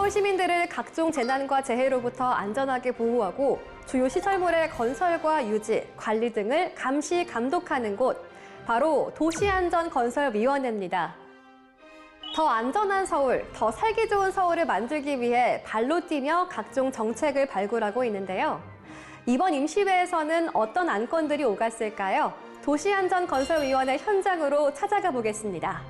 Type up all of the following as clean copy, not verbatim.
서울 시민들을 각종 재난과 재해로부터 안전하게 보호하고 주요 시설물의 건설과 유지, 관리 등을 감시, 감독하는 곳, 바로 도시안전건설위원회입니다. 더 안전한 서울, 더 살기 좋은 서울을 만들기 위해 발로 뛰며 각종 정책을 발굴하고 있는데요. 이번 임시회에서는 어떤 안건들이 오갔을까요? 도시안전건설위원회 현장으로 찾아가 보겠습니다.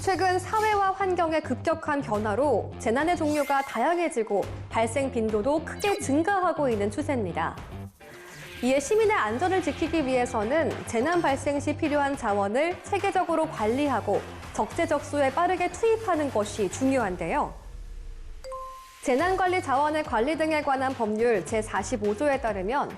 최근 사회와 환경의 급격한 변화로 재난의 종류가 다양해지고 발생 빈도도 크게 증가하고 있는 추세입니다. 이에 시민의 안전을 지키기 위해서는 재난 발생 시 필요한 자원을 체계적으로 관리하고 적재적소에 빠르게 투입하는 것이 중요한데요. 재난관리 자원의 관리 등에 관한 법률 제45조에 따르면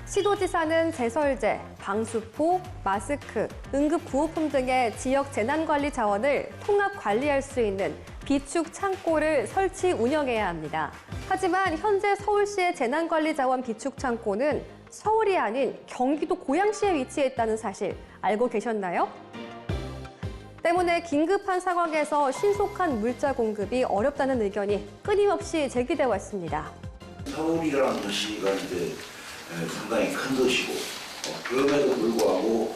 시도지사는 제설제, 방수포, 마스크, 응급구호품 등의 지역 재난관리 자원을 통합 관리할 수 있는 비축 창고를 설치 운영해야 합니다. 하지만 현재 서울시의 재난관리 자원 비축 창고는 서울이 아닌 경기도 고양시에 위치해 있다는 사실 알고 계셨나요? 때문에 긴급한 상황에서 신속한 물자 공급이 어렵다는 의견이 끊임없이 제기돼 왔습니다. 서울이라는 도시가 이제 상당히 큰 도시고 그럼에도 불구하고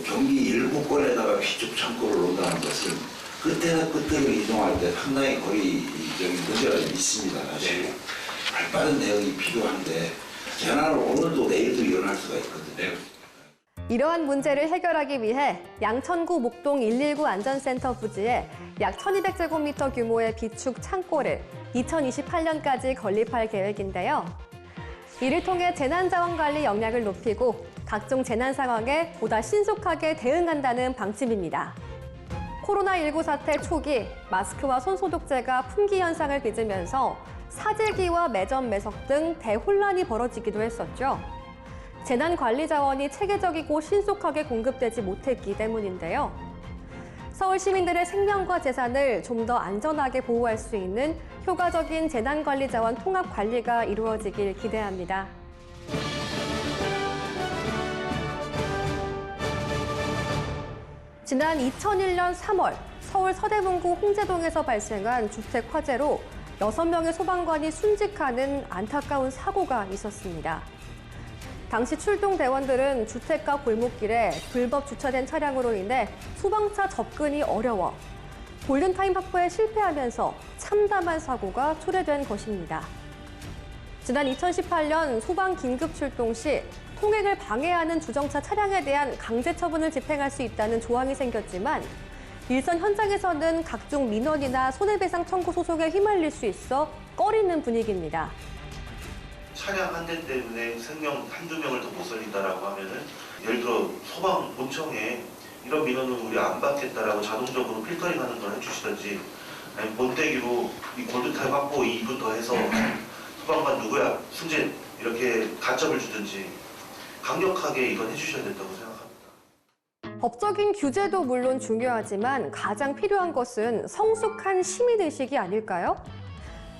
경기 7곳에다가 비축 창고를 놓는다는 것은 그때나 그때로 이동할 때 상당히 거리적인 문제가 좀 있습니다. 사실 발빠른 대응이 필요한데 재난은 오늘도 내일도 일어날 수가 있거든요. 이러한 문제를 해결하기 위해 양천구 목동 119 안전센터 부지에 약 1200제곱미터 규모의 비축 창고를 2028년까지 건립할 계획인데요. 이를 통해 재난자원관리 역량을 높이고 각종 재난 상황에 보다 신속하게 대응한다는 방침입니다. 코로나19 사태 초기 마스크와 손소독제가 품귀 현상을 빚으면서 사재기와 매점 매석 등 대혼란이 벌어지기도 했었죠. 재난관리 자원이 체계적이고 신속하게 공급되지 못했기 때문인데요. 서울 시민들의 생명과 재산을 좀 더 안전하게 보호할 수 있는 효과적인 재난관리 자원 통합 관리가 이루어지길 기대합니다. 지난 2001년 3월 서울 서대문구 홍제동에서 발생한 주택 화재로 6명의 소방관이 순직하는 안타까운 사고가 있었습니다. 당시 출동 대원들은 주택가 골목길에 불법 주차된 차량으로 인해 소방차 접근이 어려워 골든타임 확보에 실패하면서 참담한 사고가 초래된 것입니다. 지난 2018년 소방 긴급 출동 시 통행을 방해하는 주정차 차량에 대한 강제 처분을 집행할 수 있다는 조항이 생겼지만 일선 현장에서는 각종 민원이나 손해배상 청구 소송에 휘말릴 수 있어 꺼리는 분위기입니다. 차량 한 대 때문에 생명 한두 명을 더 못 살린다라고 하면은 예를 들어 소방 본청에 이런 민원은 우리 안 받겠다라고 자동적으로 필터링 하는 걸 해주시든지 아니면 본대기로 이 골든타임 확보 2분 더 해서 소방관 누구야 승진 이렇게 가점을 주든지 강력하게 이건 해주셔야 된다고 생각합니다. 법적인 규제도 물론 중요하지만 가장 필요한 것은 성숙한 시민의식이 아닐까요?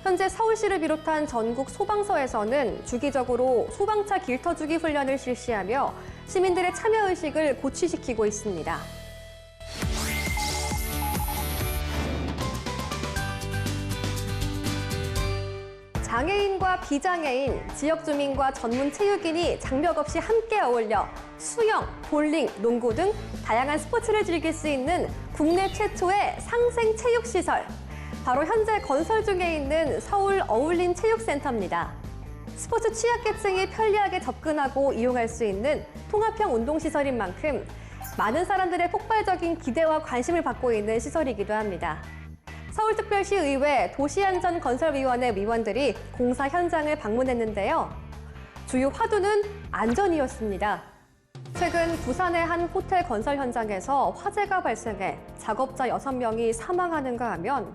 현재 서울시를 비롯한 전국 소방서에서는 주기적으로 소방차 길터주기 훈련을 실시하며 시민들의 참여의식을 고취시키고 있습니다. 장애인과 비장애인, 지역 주민과 전문 체육인이 장벽 없이 함께 어울려 수영, 볼링, 농구 등 다양한 스포츠를 즐길 수 있는 국내 최초의 상생체육시설. 바로 현재 건설 중에 있는 서울 어울림 체육센터입니다. 스포츠 취약계층이 편리하게 접근하고 이용할 수 있는 통합형 운동시설인 만큼 많은 사람들의 폭발적인 기대와 관심을 받고 있는 시설이기도 합니다. 서울특별시 의회 도시안전건설위원회 위원들이 공사 현장을 방문했는데요. 주요 화두는 안전이었습니다. 최근 부산의 한 호텔 건설 현장에서 화재가 발생해 작업자 6명이 사망하는가 하면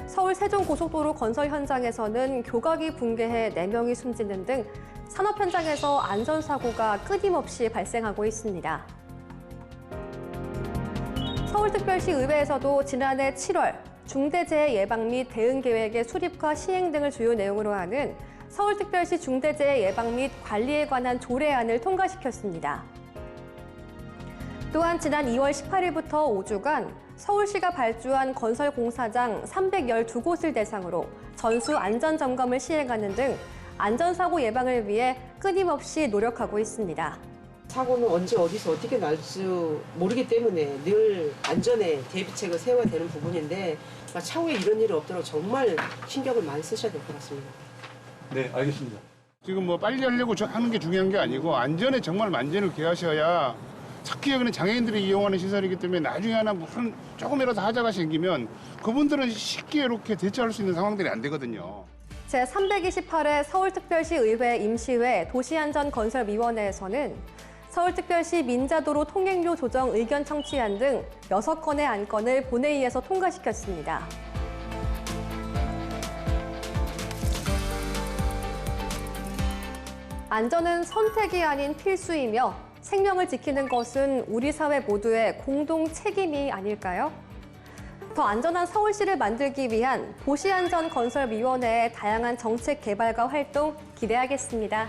서울 세종고속도로 건설 현장에서는 교각이 붕괴해 4명이 숨지는 등 산업 현장에서 안전사고가 끊임없이 발생하고 있습니다. 서울특별시 의회에서도 지난해 7월 중대재해 예방 및 대응 계획의 수립과 시행 등을 주요 내용으로 하는 서울특별시 중대재해 예방 및 관리에 관한 조례안을 통과시켰습니다. 또한 지난 2월 18일부터 5주간 서울시가 발주한 건설 공사장 312곳을 대상으로 전수 안전 점검을 시행하는 등 안전사고 예방을 위해 끊임없이 노력하고 있습니다. 사고는 언제 어디서 어떻게 날지 모르기 때문에 늘 안전에 대비책을 세워야 되는 부분인데 차후에 이런 일이 없도록 정말 신경을 많이 쓰셔야 될 것 같습니다. 네, 알겠습니다. 지금 뭐 빨리 하려고 하는 게 중요한 게 아니고 안전에 정말 만전을 기하셔야 특히 여기는 장애인들이 이용하는 시설이기 때문에 나중에 하나 무슨 조금이라도 하자가 생기면 그분들은 쉽게 이렇게 대처할 수 있는 상황들이 안 되거든요. 제328회 서울특별시 의회 임시회 도시안전건설위원회에서는 서울특별시 민자도로 통행료 조정 의견 청취안 등 6건의 안건을 본회의에서 통과시켰습니다. 안전은 선택이 아닌 필수이며 생명을 지키는 것은 우리 사회 모두의 공동 책임이 아닐까요? 더 안전한 서울시를 만들기 위한 도시안전건설위원회의 다양한 정책 개발과 활동 기대하겠습니다.